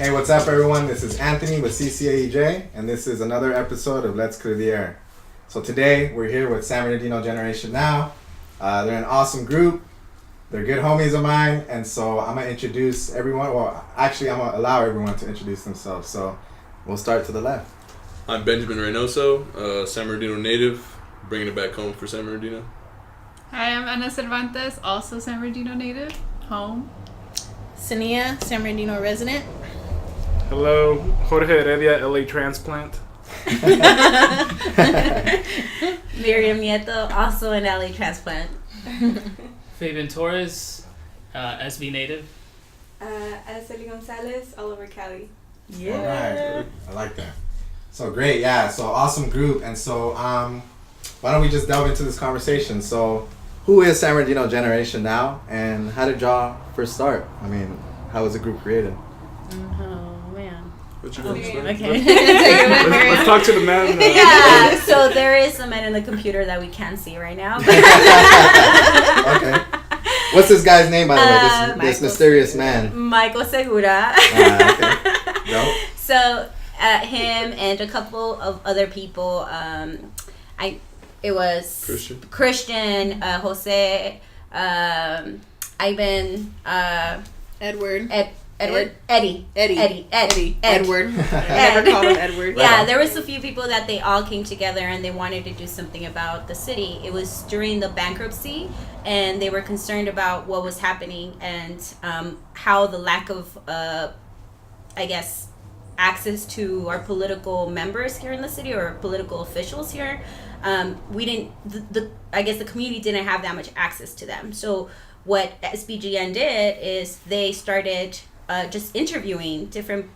Hey, what's up, everyone? This is Anthony with CCAEJ, and this is another episode of Let's Clear the Air. So today, we're here with San Bernardino Generation Now. They're an awesome group. They're good homies of mine, and so I'm going to introduce everyone. Well, actually, I'm going to allow everyone to introduce themselves. So we'll start to the left. I'm Benjamin Reynoso, San Bernardino native, bringing it back home for San Bernardino. Hi, I'm Ana Cervantes, also San Bernardino native, home. Sania, San Bernardino resident. Hello, Jorge Heredia, LA transplant. Miriam Nieto, also an LA transplant. Fabian Torres, SB native. Araceli Gonzalez, all over Cali. Yeah. All right. I like that. So great, yeah. So awesome group. And so why don't we just delve into this conversation? So who is San Bernardino Generation Now, and how did y'all first start? I mean, how was the group created? Oh, man. What you going to start? Okay. Let's talk to the man. Yeah, so there is a man in the computer that we can't see right now. Okay. What's this guy's name, by the way? This mysterious man. Michael Segura. Okay. Dope. So him and a couple of other people. It was Christian, Jose, Ivan, Edward. Eddie. Edward. I never called him Edward. Yeah, there was a few people that they all came together and they wanted to do something about the city. It was during the bankruptcy, and they were concerned about what was happening and how the lack of, access to our political members here in the city or political officials here. The community didn't have that much access to them. So what SBGN did is they started just interviewing different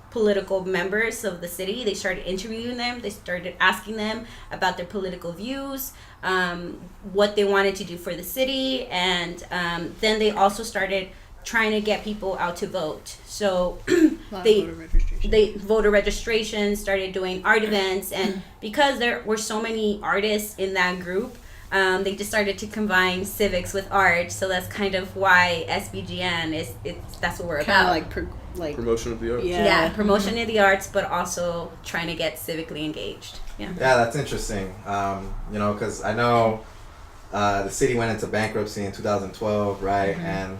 political members of the city. They started interviewing them. They started asking them about their political views, what they wanted to do for the city, and then they also started trying to get people out to vote. So voter registration, started doing art events, and because there were so many artists in that group, they just started to combine civics with art. So that's kind of why SBGN that's what we're about. Like Promotion of the arts. Yeah, promotion of the arts, but also trying to get civically engaged. Yeah, that's interesting. Because I know the city went into bankruptcy in 2012, right? Mm-hmm. And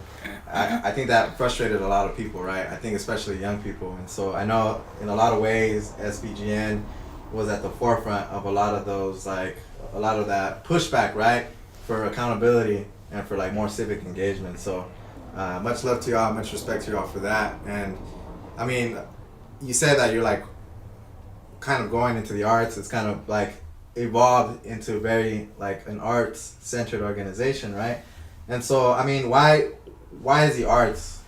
I think that frustrated a lot of people, right? I think especially young people. And so I know in a lot of ways SBGN was at the forefront of a lot of those, like a lot of that pushback, right? For accountability and for like more civic engagement. So much love to y'all, much respect to y'all for that. And I mean, you said that you're like kind of going into the arts. It's kind of like evolved into very like an arts centered organization, right? And so I mean, why is the arts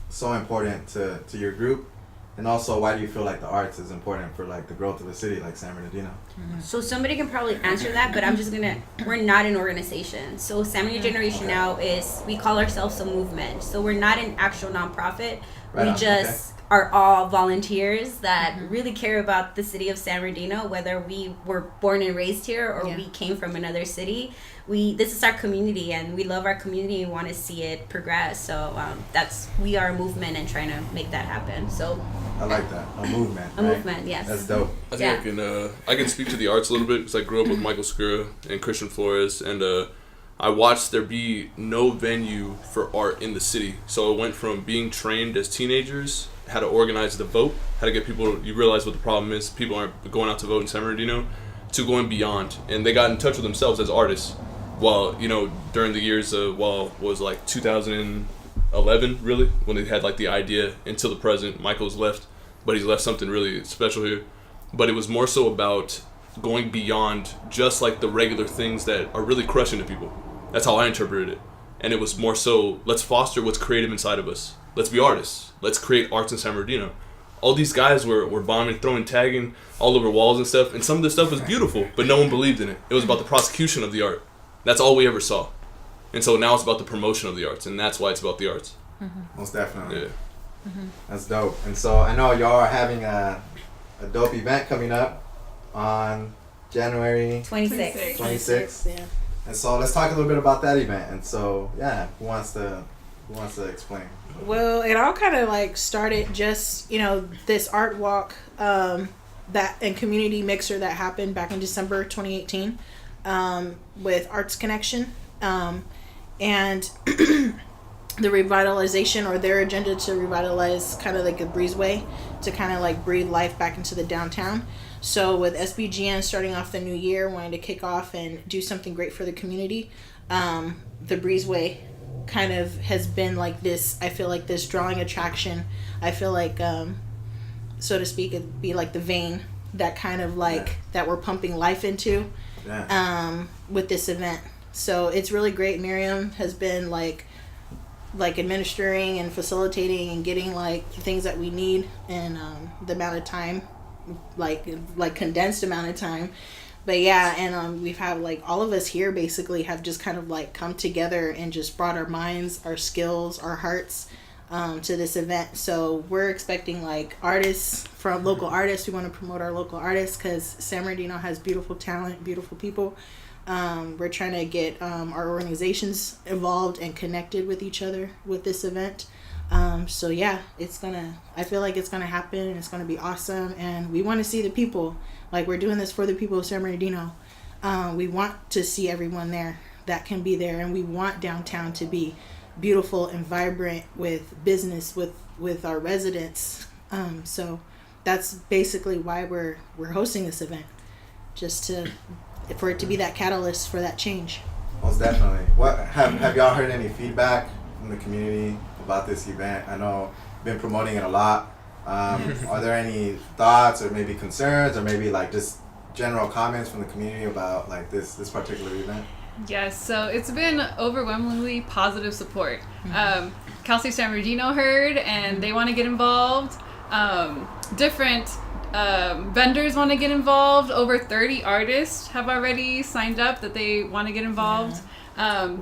so important to your group, and also why do you feel like the arts is important for like the growth of a city like San Bernardino? So somebody can probably answer that, but we're not an organization. So San Bernardino Generation Now we call ourselves a movement. So we're not an actual nonprofit. We just are all volunteers that really care about the city of San Bernardino, whether we were born and raised here or we came from another city. This is our community, and we love our community and want to see it progress. So we are a movement and trying to make that happen. So I like that, a movement. A movement, yes. That's dope. I think I can speak to the arts a little bit because I grew up with Michael Segura and Christian Flores, and I watched there be no venue for art in the city. So it went from being trained as teenagers, how to organize the vote, how to get people, you realize what the problem is, people aren't going out to vote in San Bernardino, to going beyond. And they got in touch with themselves as artists. While, during the years of, was like 2011, really, when they had like the idea until the present. Michael's left, but he's left something really special here. But it was more so about going beyond just like the regular things that are really crushing to people. That's how I interpreted it. And it was more so, let's foster what's creative inside of us. Let's be artists. Let's create arts in San Bernardino. All these guys were bombing, throwing, tagging all over walls and stuff. And some of the stuff was beautiful, but no one believed in it. It was about the prosecution of the art. That's all we ever saw. And so now it's about the promotion of the arts, and that's why it's about the arts. Mm-hmm. Most definitely. Yeah. Mm-hmm. That's dope. And so I know y'all are having a dope event coming up on January 26th. 26th. Yeah. And so let's talk a little bit about that event. And so, who wants to Who wants to explain? Well, it all kind of like started just, this art walk that and community mixer that happened back in December 2018 with Arts Connection. And the revitalization, or their agenda to revitalize kind of like a breezeway to kind of like breathe life back into the downtown. So with SBGN starting off the new year, wanting to kick off and do something great for the community, the breezeway kind of has been like this, I feel like this drawing attraction. I feel like, so to speak, it'd be like the vein that kind of like, that we're pumping life into with this event. So it's really great. Miriam has been like administering and facilitating and getting like the things that we need in the amount of time, like condensed amount of time. But yeah, and we've had like all of us here basically have just kind of like come together and just brought our minds, our skills, our hearts to this event. So we're expecting like artists, from local artists. We want to promote our local artists because San Bernardino has beautiful talent, beautiful people. We're trying to get our organizations involved and connected with each other with this event. So yeah, I feel like it's gonna happen and it's gonna be awesome, and we want to see the people. Like, we're doing this for the people of San Bernardino. We want to see everyone there that can be there, and we want downtown to be beautiful and vibrant with business, with our residents. So that's basically why we're hosting this event, just for it to be that catalyst for that change. Most definitely. What have y'all heard any feedback from the community about this event? I know you've been promoting it a lot. Are there any thoughts or maybe concerns or maybe like just general comments from the community about like this particular event? Yes, so it's been overwhelmingly positive support. Cal State San Bernardino heard, and they want to get involved. Different vendors want to get involved. Over 30 artists have already signed up that they want to get involved.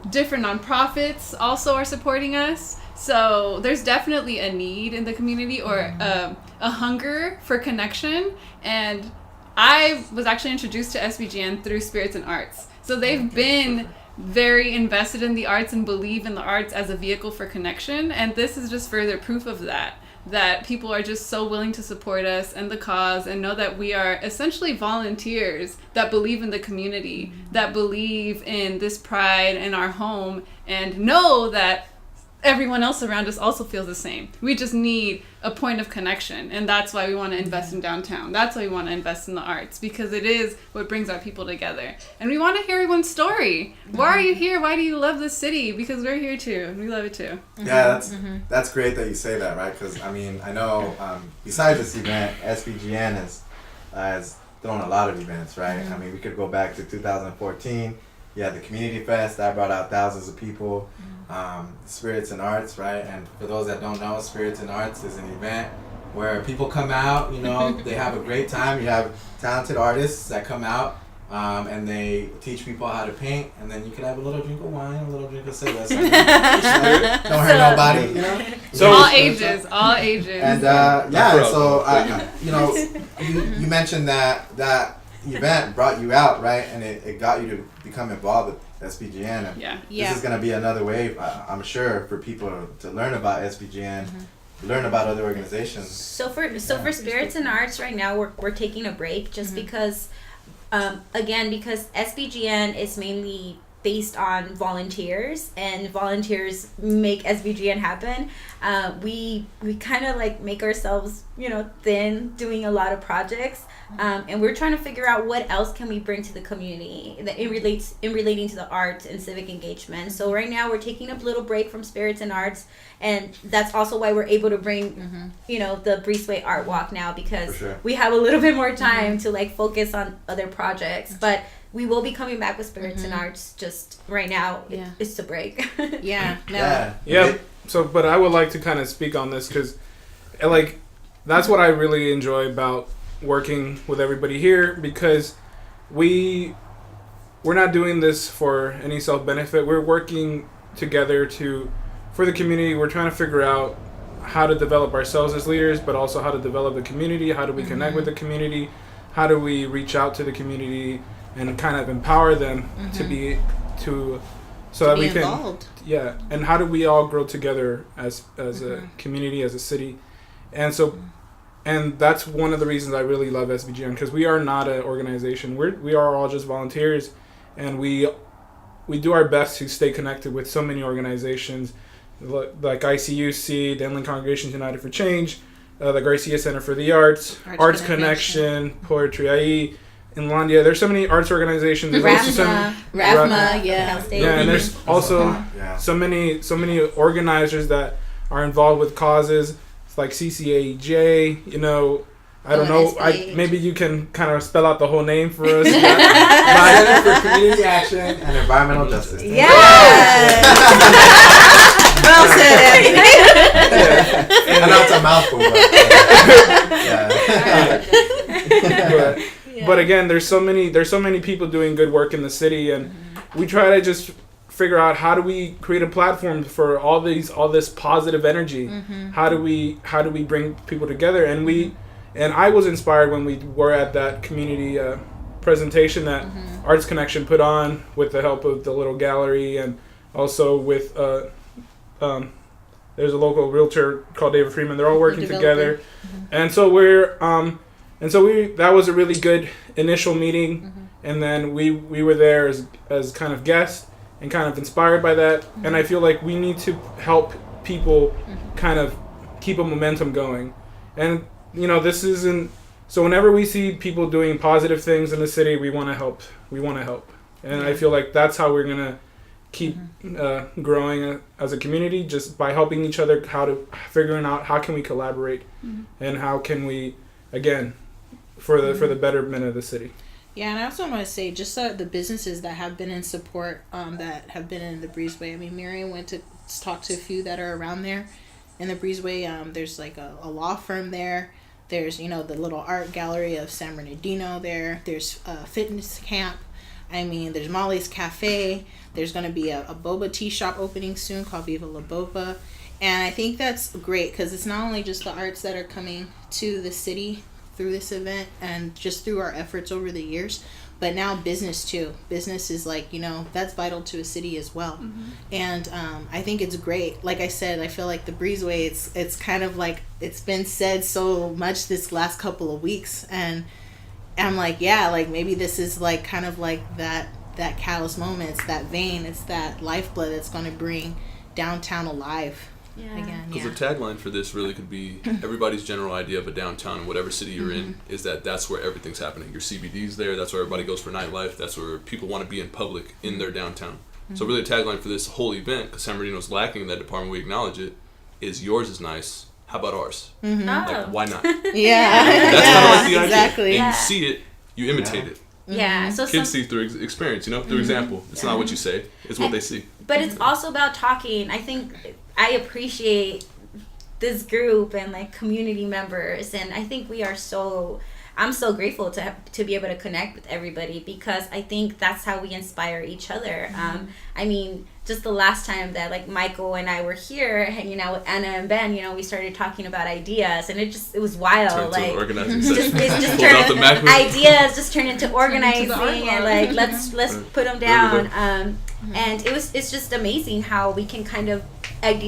Different nonprofits also are supporting us. So there's definitely a need in the community, or a hunger for connection. And I was actually introduced to SBGN through Spirits and Arts. So they've been very invested in the arts and believe in the arts as a vehicle for connection. And this is just further proof of that people are just so willing to support us and the cause, and know that we are essentially volunteers that believe in the community, that believe in this pride in our home, and know that everyone else around us also feels the same. We just need a point of connection, and that's why we want to invest in downtown. That's why we want to invest in the arts, because it is what brings our people together. And we want to hear everyone's story. Why are you here? Why do you love this city? Because we're here too, and we love it too. Yeah, that's great that you say that, right? Because I mean, I know besides this event, SBGN has thrown a lot of events, right? I mean, we could go back to 2014. You had the Community Fest that brought out thousands of people. Spirits and Arts, right? And for those that don't know, Spirits and Arts is an event where people come out, they have a great time. You have talented artists that come out and they teach people how to paint, and then you can have a little drink of wine, a little drink of soda. Don't hurt nobody, So all ages. And you mentioned that event brought you out, right? And it got you to become involved with SBGN. And this is going to be another way, I'm sure, for people to learn about SBGN, learn about other organizations. So for Spirits and Arts right now, we're taking a break just because, because SBGN is mainly based on volunteers, and volunteers make SBGN happen. We kind of like make ourselves, thin doing a lot of projects. And we're trying to figure out what else can we bring to the community that in relating to the arts and civic engagement. So right now we're taking a little break from Spirits and Arts, and that's also why we're able to bring, the Breezeway Art Walk now, because we have a little bit more time to like focus on other projects. But we will be coming back with Spirits and Arts. Just right now, it's a break. So, but I would like to kind of speak on this because, like, that's what I really enjoy about working with everybody here, because we're not doing this for any self-benefit. We're working together for the community. We're trying to figure out how to develop ourselves as leaders, but also how to develop the community. How do we connect with the community? How do we reach out to the community and kind of empower them to so that we can involved. and how do we all grow together as a community, as a city, and so. And that's one of the reasons I really love SBGN, because we are not an organization. We are all just volunteers, and we do our best to stay connected with so many organizations, like ICUC, the Inland Congregations United for Change, the Garcia Center for the Arts, Arts Connection, Poetry IE, Inlandia. There's so many arts organizations. There's RAFMA, yeah, and there's also so many organizers that are involved with causes. Like CCAJ, I don't know. Maybe you can kind of spell out the whole name for us. Center for Community Action and Environmental Justice. Yeah. Well said. I know it's a mouthful, but but again, there's so many people doing good work in the city, and we try to just figure out how do we create a platform for all this positive energy. How do we bring people together? And I was inspired when we were at that community presentation that Arts Connection put on with the help of the little gallery, and also with there's a local realtor called David Freeman. They're all working together, and so that was a really good initial meeting, and then we were there as kind of guests. And kind of inspired by that. And I feel like we need to help people kind of keep a momentum going. And, this isn't... So whenever we see people doing positive things in the city, we want to help. And I feel like that's how we're going to keep growing as a community, just by helping each other, figuring out how can we collaborate and how can we, again, for the betterment of the city. Yeah, and I also want to say just the businesses that have been in support, that have been in the Breezeway. I mean, Miriam went to talk to a few that are around there in the Breezeway. There's like a law firm there. There's, the little art gallery of San Bernardino there. There's a fitness camp. I mean, there's Molly's Cafe. There's going to be a boba tea shop opening soon called Viva La Boba. And I think that's great because it's not only just the arts that are coming to the city through this event and just through our efforts over the years, but now business too. Business is like, that's vital to a city as well. And I think it's great. Like I said, I feel like the Breezeway, it's kind of like, it's been said so much this last couple of weeks, and I'm like, yeah, like maybe this is like kind of like that catalyst moment. It's that vein, it's that lifeblood that's going to bring downtown alive. Because the tagline for this really could be everybody's general idea of a downtown in whatever city you're in is that's where everything's happening. Your CBD's there, that's where everybody goes for nightlife, that's where people want to be in public in their downtown. So really the tagline for this whole event, because San Bernardino's lacking in that department, we acknowledge it, is yours is nice, how about ours? Like, why not? Yeah. That's kind of like the idea. Exactly. And you see it, you imitate it. Yeah. So kids see through experience, through example. It's not what you say, it's what they see. But it's also about talking. I think I appreciate this group and like community members, and I think I'm so grateful to be able to connect with everybody, because I think that's how we inspire each other. I mean, just the last time that like Michael and I were here hanging out with Anna and Ben, we started talking about ideas, and it was wild. Turned organizing ideas just turned into organizing, and like let's put them down. And it's just amazing how we can kind of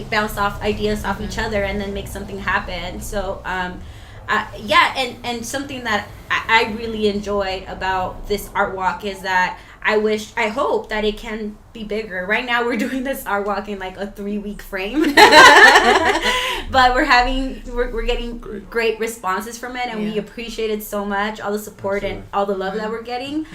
bounce off ideas off each other and then make something happen. So and something that I really enjoyed about this art walk is that I hope that it can be bigger. Right now we're doing this art walk in like a 3-week frame, but we're getting great responses from it, and we appreciate it so much, all the support and all the love that we're getting.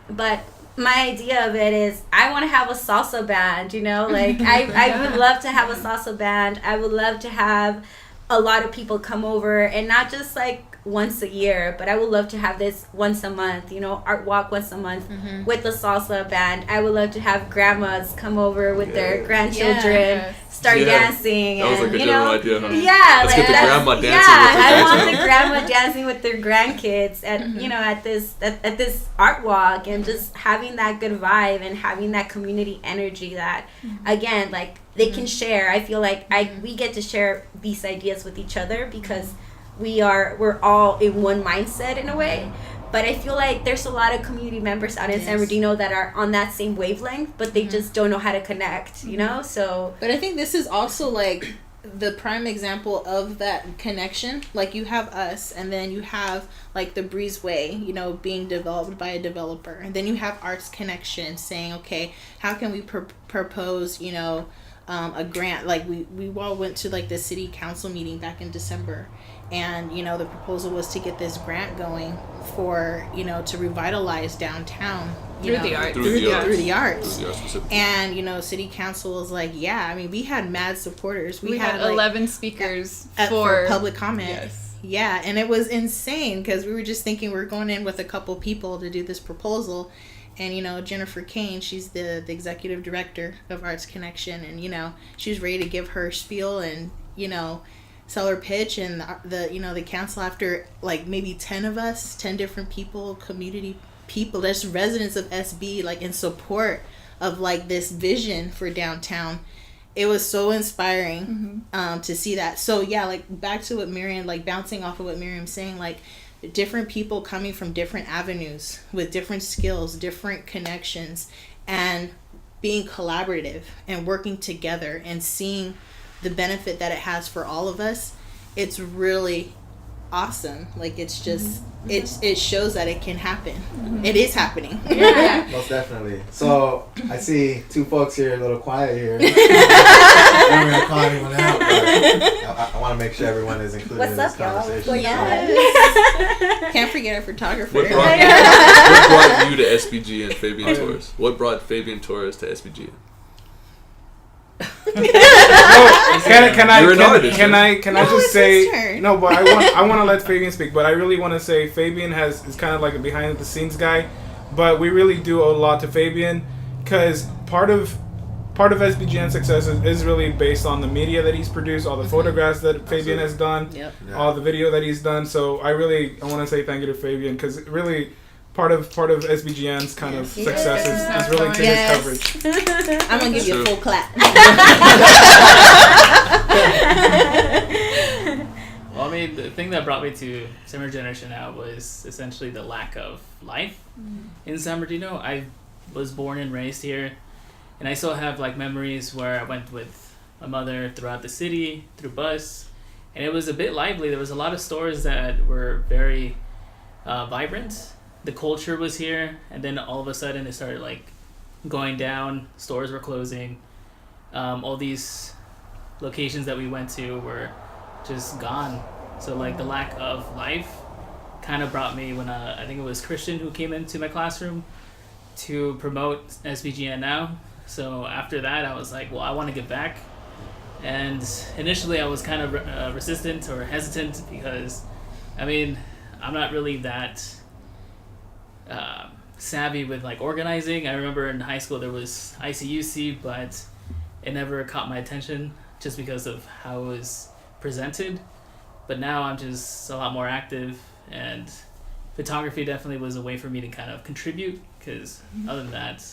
But my idea of it is I want to have a salsa band, like I would love to have a salsa band. I would love to have a lot of people come over, and not just like once a year, but I would love to have this once a month, art walk once a month with the salsa band. I would love to have grandmas come over with their grandchildren, start dancing. That was like a general idea, huh? Yeah. Let's get the grandma dancing with I want the grandma dancing with their grandkids at this art walk, and just having that good vibe and having that community energy that, again, like they can share. I feel like we get to share these ideas with each other because we're all in one mindset in a way. But I feel like there's a lot of community members out in San Bernardino that are on that same wavelength, but they just don't know how to connect, you know? So. But I think this is also like the prime example of that connection. Like you have us, and then you have like the Breezeway, you know, being developed by a developer, and then you have Arts Connection saying, okay, how can we propose, you know, a grant? Like we all went to like the city council meeting back in December, and you know the proposal was to get this grant going for, you know, to revitalize downtown through the arts. Through the arts. And you know, city council was like, yeah, I mean, we had mad supporters. We had like 11 speakers for public comment. Yes. Yeah, and it was insane because we were just thinking we were going in with a couple people to do this proposal. And, you know, Jennifer Kane, she's the executive director of Arts Connection. And, you know, she was ready to give her spiel and, you know, sell her pitch. And the you know, the council, after like maybe 10 of us, 10 different people, community people, there's residents of SB, like in support of like this vision for downtown. It was so inspiring to see that. So, yeah, like back to what Miriam, like bouncing off of what Miriam's saying, like, different people coming from different avenues with different skills, different connections, and being collaborative and working together and seeing the benefit that it has for all of us. It's really awesome. Like, it's just it shows that it can happen. It is happening. Yeah. Most definitely. So I see two folks here a little quiet here. I'm not gonna call anyone out, but I want to make sure everyone is included in this conversation. Well, yeah. Can't forget our photographer. What brought you to SBG and Fabian Torres? What brought Fabian Torres to SBG? Can I just say no? But I want to let Fabian speak. But I really want to say Fabian is kind of like a behind the scenes guy, but we really do owe a lot to Fabian because part of SBGN's success is really based on the media that he's produced, all the photographs that Fabian has done, all the video that he's done. So I want to say thank you to Fabian because really. Part of SBGN's kind of success is really to his coverage. I'm going to give you a full clap. Well, I mean, the thing that brought me to San Bernardino Generation Now was essentially the lack of life in San Bernardino. I was born and raised here, and I still have like memories where I went with my mother throughout the city, through bus, and it was a bit lively. There was a lot of stores that were very vibrant. The culture was here, and then all of a sudden it started like going down. Stores were closing. All these locations that we went to were just gone. So like the lack of life kind of brought me when I think it was Christian who came into my classroom to promote SBGN Now. So after that I was like, well, I want to give back. And initially I was kind of resistant or hesitant because I mean I'm not really that savvy with like organizing. I remember in high school there was ICUC, but it never caught my attention just because of how it was presented. But now I'm just a lot more active, and photography definitely was a way for me to kind of contribute because other than that,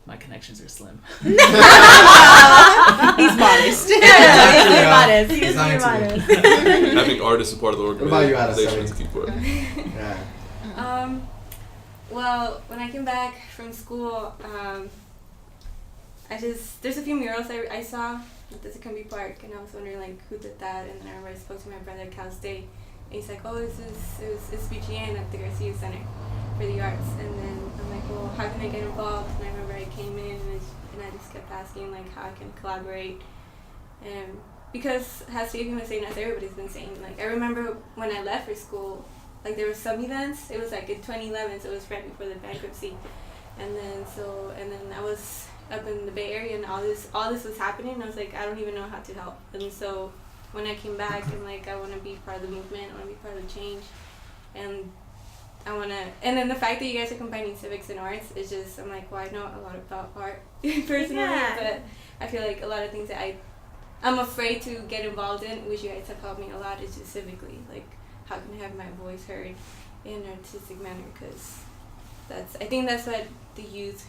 my connections are slim. He's modest. He's modest. Having artists as part of the organization is key for it. Yeah. Well, when I came back from school, there's a few murals I saw at the Sucumbi Park, and I was wondering like who did that, and then I remember I spoke to my brother at Cal State, and he's like, oh, it was SBGN at the Garcia Center for the Arts, and then I'm like, well, how can I get involved? And I remember I came in and I just kept asking like how I can collaborate, and because as Fabian was saying, as everybody's been saying, like I remember when I left for school. Like there were some events. It was like in 2011, so it was right before the bankruptcy, and then I was up in the Bay Area, and all this was happening. And I was like, I don't even know how to help. And so when I came back, I'm like, I want to be part of the movement. I want to be part of the change, and I want to. And then the fact that you guys are combining civics and arts is just, I'm like, well, I know a lot about art personally, but I feel like a lot of things that I'm afraid to get involved in, which you guys have helped me a lot, is just civically, like. How can I have my voice heard in an artistic manner? Because I think that's what the youth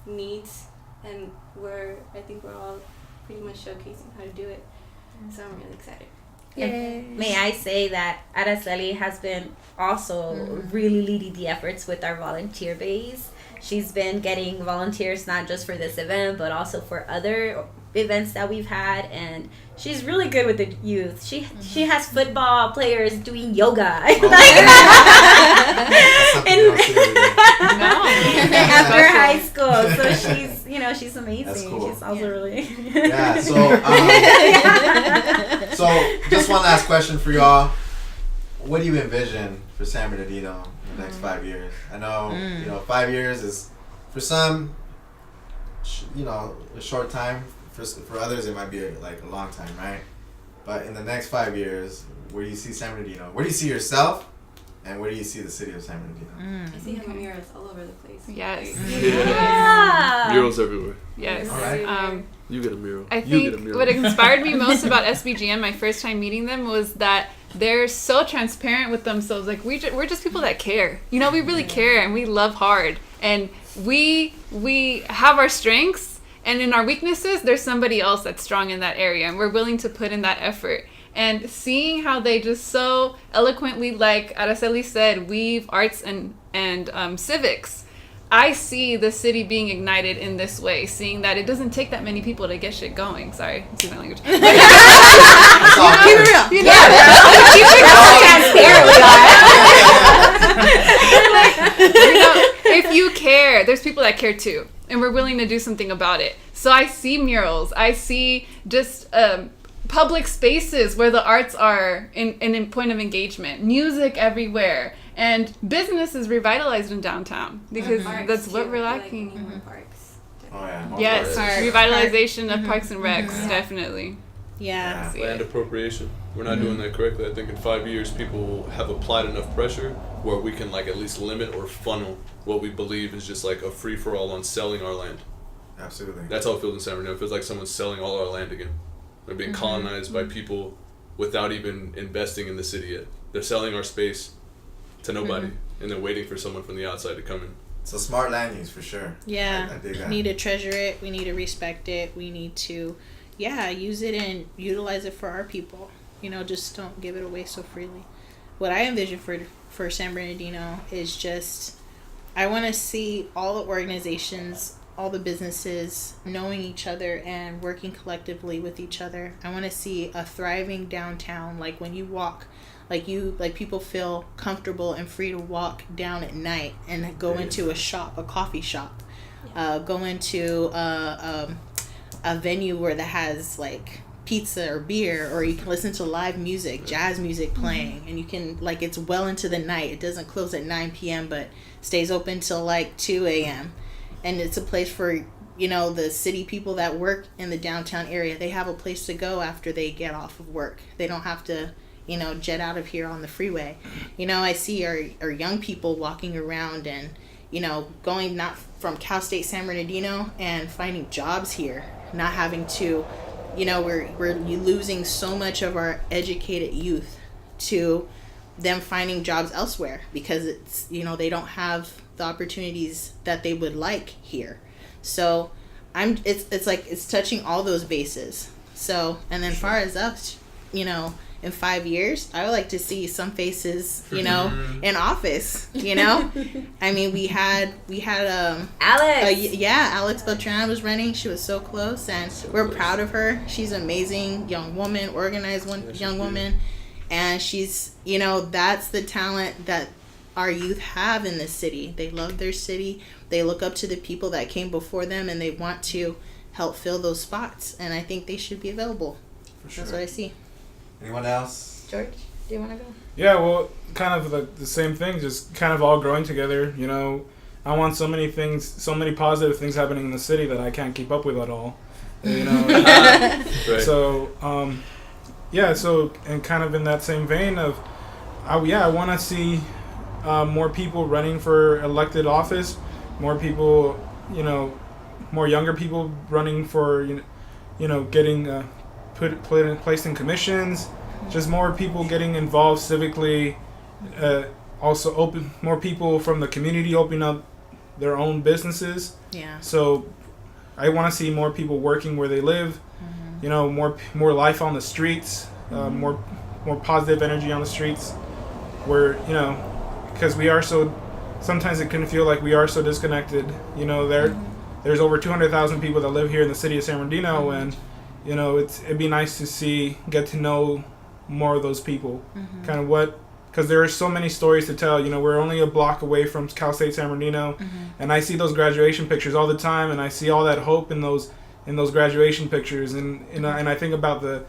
needs, and I think we're all pretty much showcasing how to do it. So I'm really excited. And may I say that Araceli has been also really leading the efforts with our volunteer base. She's been getting volunteers not just for this event, but also for other events that we've had, and she's really good with the youth. She has football players doing yoga after high school. So she's amazing. That's cool. She's also really so just one last question for y'all. What do you envision for San Bernardino in the next 5 years? I know 5 years is for some a short time. For others, it might be a long time, right? But in the next 5 years, where do you see San Bernardino? Where do you see yourself? And where do you see the city of San Bernardino? I see him murals all over the place. Yes. Yeah. Murals everywhere. Yes. All right. You get a mural. I think what inspired me most about SBGN, my first time meeting them, was that they're so transparent with themselves. Like we're just people that care. We really care and we love hard. And we have our strengths. And in our weaknesses, there's somebody else that's strong in that area, and we're willing to put in that effort. And seeing how they just so eloquently, like Araceli said, weave arts and civics, I see the city being ignited in this way, seeing that it doesn't take that many people to get shit going. Sorry, excuse my language. Keep it real. If you care, there's people that care too. And we're willing to do something about it. So I see murals. I see just public spaces where the arts are in point of engagement. Music everywhere. And business is revitalized in downtown. Because that's what we're lacking. Parks. Oh, yeah. Yes, revitalization of parks and recs, definitely. Yeah. Land appropriation. We're not doing that correctly. I think in 5 years, people have applied enough pressure where we can at least limit or funnel what we believe is just a free-for-all on selling our land. Absolutely. That's how it feels in San Bernardino. It feels like someone's selling all our land again. We're being colonized by people without even investing in the city yet. They're selling our space to nobody, and they're waiting for someone from the outside to come in. It's a smart land use for sure. Yeah. I dig that. We need to treasure it. We need to respect it. We need to, use it and utilize it for our people. Just don't give it away so freely. What I envision for San Bernardino is just, I want to see all the organizations, all the businesses knowing each other and working collectively with each other. I want to see a thriving downtown. Like when you walk, people feel comfortable and free to walk down at night and go into a coffee shop, go into a venue where that has pizza or beer, or you can listen to live music, jazz music playing, and you can it's well into the night. It doesn't close at 9 p.m. but stays open till 2 a.m. and it's a place for the city people that work in the downtown area. They have a place to go after they get off of work. They don't have to jet out of here on the freeway. I see our young people walking around and going not from Cal State San Bernardino and finding jobs here, not having to we're losing so much of our educated youth to them finding jobs elsewhere because it's they don't have the opportunities that they would like here. So it's touching all those bases. So, and then far as us, in 5 years, I would like to see some faces, in office, I mean, we had Alex. Alex Beltran was running. She was so close, and we're proud of her. She's an amazing young woman, organized young woman, and she's, that's the talent that our youth have in this city. They love their city. They look up to the people that came before them, and they want to help fill those spots, and I think they should be available. For sure. That's what I see. Anyone else? George, do you want to go? Yeah, well, kind of the same thing, just kind of all growing together. I want so many things, so many positive things happening in the city that I can't keep up with at all. Right. So, so, and kind of in that same vein of, I want to see more people running for elected office, more people, more younger people running for, getting placed in commissions, just more people getting involved civically, also more people from the community opening up their own businesses. Yeah. So I want to see more people working where they live, more life on the streets, more more positive energy on the streets. Where, you know, because we are so, sometimes it can feel like we are so disconnected. You know, there's over 200,000 people that live here in the city of San Bernardino, and you know, it'd be nice to get to know more of those people. Kind of because there are so many stories to tell. You know, we're only a block away from Cal State San Bernardino, and I see those graduation pictures all the time, and I see all that hope in those graduation pictures, and I think about the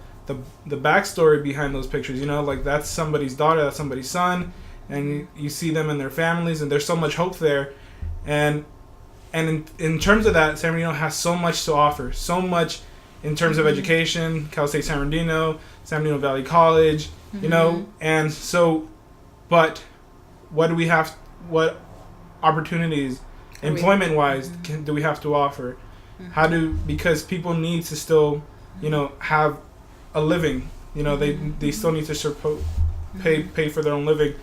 backstory behind those pictures. You know, like that's somebody's daughter, that's somebody's son, and you see them and their families, and there's so much hope there, and in terms of that, San Bernardino has so much to offer, so much in terms of education. Cal State San Bernardino Valley College, you know, and so, but what do we have? What opportunities, employment-wise, do we have to offer? Because people need to still, you know, have a living. You know, they still need to pay for their own living.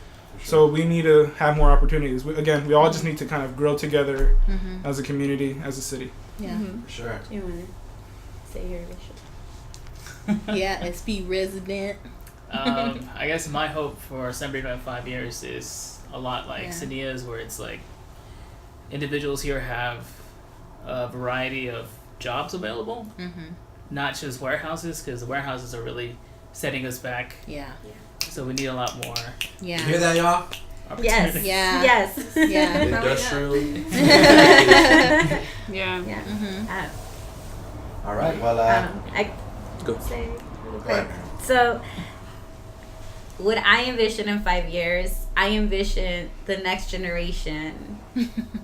So we need to have more opportunities. We all just need to kind of grow together as a community, as a city. Yeah, for sure. Do you want to say your vision? Yeah, SB resident. I guess my hope for San Bernardino in 5 years is a lot like Sania's, where it's like individuals here have a variety of jobs available, not just warehouses, because the warehouses are really setting us back. Yeah. So we need a lot more. Yeah. You hear that, y'all? Yes. Yeah. Yes. Yeah. Industrial. Yeah. All right. Well, I Go. say real go quick. ahead. So, what I envision in 5 years, I envision the next generation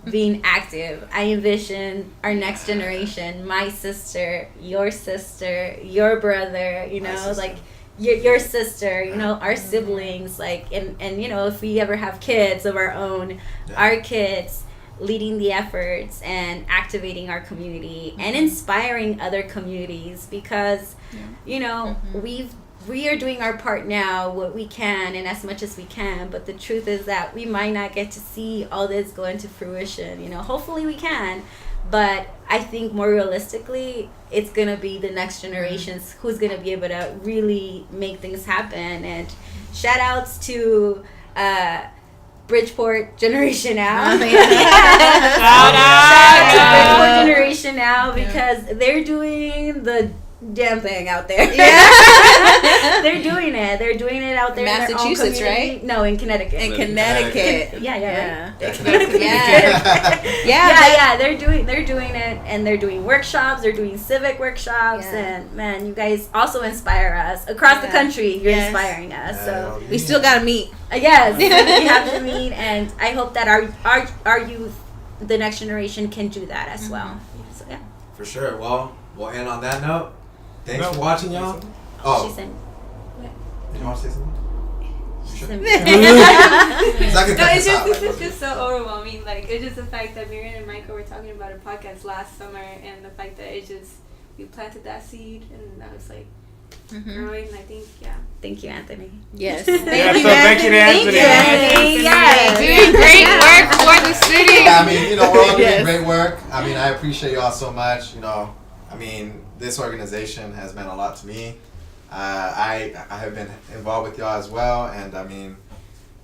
being active. I envision our next generation, my sister, your brother, you know, like your sister, you know, our siblings, like, and you know, if we ever have kids of our own, our kids leading the efforts and activating our community and inspiring other communities, because you know, we are doing our part now, what we can and as much as we can, but the truth is that we might not get to see all this go into fruition. You know, hopefully we can, but I think more realistically, it's gonna be the next generations who's gonna be able to really make things happen. And shout outs to Bridgeport Generation Now. Shout out to Bridgeport Generation Now, because they're doing the damn thing out there. They're doing it. They're doing it out there. Massachusetts, in their own community. right? No, in Connecticut. In Connecticut. Yeah. They're doing it, and they're doing workshops. They're doing civic workshops, and man, you guys also inspire us across the country. You're inspiring us. So we still gotta meet. Yes, we have to meet, and I hope that our youth, the next generation, can do that as well. So yeah. For sure. Well, we'll end on that note. Thanks for watching, y'all. Oh, She said, did you want to say something? You sure? It's just so overwhelming. Like, it's just the fact that Miriam and Michael were talking about a podcast last summer, and the fact that we planted that seed, and that was like growing. I think, Thank you, Anthony. Yes. Thank you to Anthony. Yes. Doing great work for the city. Yeah, I mean, you know, we're all doing great work. I mean, I appreciate y'all so much. You know, I mean, this organization has meant a lot to me. I have been involved with y'all as well, and I mean,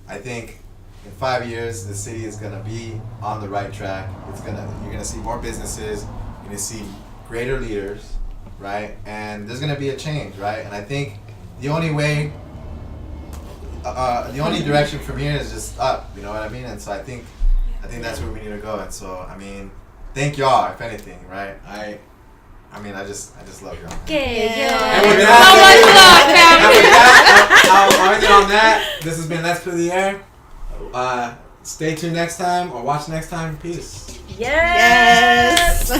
I think in 5 years the city is gonna be on the right track. You're gonna see more businesses. You're gonna see greater leaders, right? And there's gonna be a change, right? And I think the only way, the only direction from here is just up. You know what I mean? And so I think that's where we need to go. And so I mean, thank y'all, if anything, right? I mean, I just love y'all. Okay, And with that, I'll end it on that. This has been Let's Put the Air. Stay tuned next time or watch next time. Peace. Yes.